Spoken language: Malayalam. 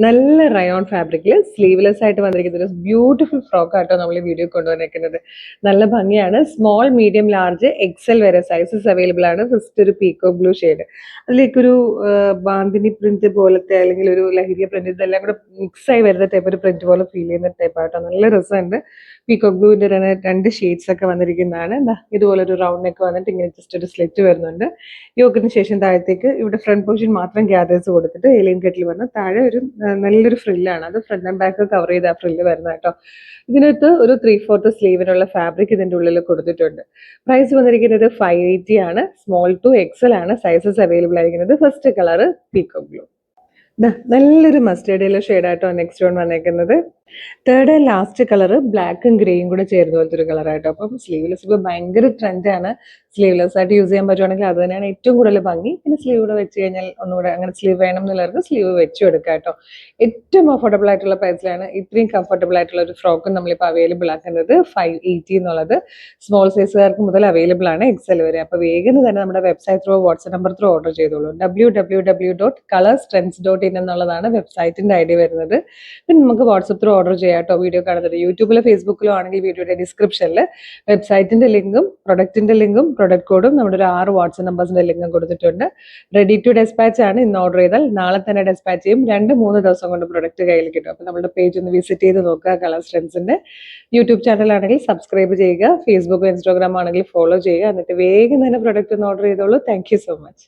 നല്ല റയോൺ ഫാബ്രിക്കിൽ സ്ലീവ്ലെസ് ആയിട്ട് വന്നിരിക്കുന്ന ഒരു ബ്യൂട്ടിഫുൾ ഫ്രോക്ക് ആട്ടോ നമ്മൾ ഈ വീഡിയോ കൊണ്ടുവന്നിരിക്കുന്നത്. നല്ല ഭംഗിയാണ്. സ്മോൾ, മീഡിയം, ലാർജ്, എക്സൽ വരെ സൈസസ് അവൈലബിൾ ആണ്. ഫസ്റ്റ് ഒരു പീക്കോ ബ്ലൂ ഷെയ്ഡ്, അതിലേക്കൊരു ബാന്തിനി പ്രിന്റ് പോലത്തെ അല്ലെങ്കിൽ ഒരു ലഹരിയ പ്രിന്റ്, ഇതെല്ലാം കൂടെ മിക്സ് ആയി വരുന്ന ടൈപ്പ് ഒരു പ്രിന്റ് പോലെ ഫീൽ ചെയ്യുന്ന ടൈപ്പ് ആട്ടോ. നല്ല രസമുണ്ട്. പീക്കോ ബ്ലൂവിന്റെ രണ്ട് ഷെയ്ഡ്സ് ഒക്കെ വന്നിരിക്കുന്നതാണ്. ഇതുപോലെ ഒരു റൗണ്ട് നെക്ക് വന്നിട്ട് ഇങ്ങനെ ജസ്റ്റ് ഒരു സ്ലിറ്റ് വരുന്നുണ്ട്. യോക്കിന് ശേഷം താഴത്തേക്ക് ഇവിടെ ഫ്രണ്ട് പോർഷൻ മാത്രം ഗ്യാദേഴ്സ് കൊടുത്തിട്ട് എലിയൻ കെട്ടിൽ വന്ന് താഴെ ഒരു നല്ലൊരു ഫ്രില്ലാണ്. അത് ഫ്രണ്ട് ആൻഡ് ബാക്ക് കവർ ചെയ്ത ആ ഫ്രില്ല് വരുന്ന കേട്ടോ. ഇതിനകത്ത് ഒരു 3/4 സ്ലീവിനുള്ള ഫാബ്രിക് ഇതിന്റെ ഉള്ളിൽ കൊടുത്തിട്ടുണ്ട്. പ്രൈസ് വന്നിരിക്കുന്നത് 580 ആണ്. സ്മോൾ ടു എക്സൽ ആണ് സൈസസ് അവൈലബിൾ ആയിരിക്കുന്നത്. First colour പീക്കോ blue. നല്ലൊരു മസ്റ്റേർഡ് യെല്ലോ ഷെയ്ഡായിട്ടോ നെക്സ്റ്റ് വൺ വന്നേക്കുന്നത്. തേർഡ് ആൻഡ് ലാസ്റ്റ് കളർ ബ്ലാക്കും ഗ്രേയും കൂടെ ചേർന്ന് പോലത്തെ ഒരു കളറായിട്ടോ. അപ്പം സ്ലീവ്ലെസ് ഇപ്പോൾ ഭയങ്കര ട്രെൻഡാണ്. സ്ലീവ്ലെസ് ആയിട്ട് യൂസ് ചെയ്യാൻ പറ്റുവാണെങ്കിൽ അത് തന്നെയാണ് ഏറ്റവും കൂടുതൽ ഭംഗി. പിന്നെ സ്ലീവ് കൂടെ വെച്ച് കഴിഞ്ഞാൽ ഒന്നുകൂടെ അങ്ങനെ സ്ലീവ് വേണം എന്നുള്ളവർക്ക് സ്ലീവ് വെച്ചു കൊടുക്കാം കേട്ടോ. ഏറ്റവും അഫോർഡബിൾ ആയിട്ടുള്ള പ്രൈസിലാണ് ഇത്രയും കംഫർട്ടബിൾ ആയിട്ടുള്ള ഒരു ഫ്രോക്ക് നമ്മളിപ്പോൾ അവൈലബിൾ ആക്കുന്നത്. 580 എന്നുള്ളത് സ്മോൾ സൈസുകാർക്ക് മുതൽ അവൈലബിൾ ആണ് എക്സൽ വരെ. അപ്പോൾ വേഗം തന്നെ നമ്മുടെ website through WhatsApp number through order ചെയ്തോളൂ. www.colorstrends.in എന്നുള്ളതാണ് വെബ്സൈറ്റിന്റെ ഐഡി വരുന്നത്. പിന്നെ നമുക്ക് വാട്സ്ആപ്പ് ത്രൂ ഓർഡർ ചെയ്യാം കേട്ടോ. വീഡിയോ കാണുന്നത് യൂട്യൂബിലോ ഫേസ്ബുക്കിലോ ആണെങ്കിൽ വീഡിയോയുടെ ഡിസ്ക്രിപ്ഷനിൽ വെബ്സൈറ്റിന്റെ ലിങ്കും പ്രൊഡക്റ്റിന്റെ ലിങ്കും പ്രൊഡക്റ്റ് കോഡും നമ്മുടെ ഒരു 6 വാട്സ്ആപ്പ് നമ്പേഴ്സിന്റെ ലിങ്കും കൊടുത്തിട്ടുണ്ട്. റെഡി ടു ഡെസ്പാച്ച് ആണ്. ഇന്ന് ഓർഡർ ചെയ്താൽ നാളെ തന്നെ ഡെസ്പാച്ച് ചെയ്യും. 2-3 ദിവസം കൊണ്ട് പ്രൊഡക്റ്റ് കയ്യിൽ കിട്ടും. അപ്പോൾ നമ്മുടെ പേജ് ഒന്ന് വിസിറ്റ് ചെയ്ത് നോക്കുക. കളർ സ്ട്രെൻസിന്റെ യൂട്യൂബ് ചാനൽ ആണെങ്കിൽ സബ്സ്ക്രൈബ് ചെയ്യുക. ഫേസ്ബുക്ക് ഇൻസ്റ്റാഗ്രാം ആണെങ്കിൽ ഫോളോ ചെയ്യുക. എന്നിട്ട് വേഗം തന്നെ പ്രൊഡക്റ്റ് ഒന്ന് ഓർഡർ ചെയ്തോളൂ. Thank you so much.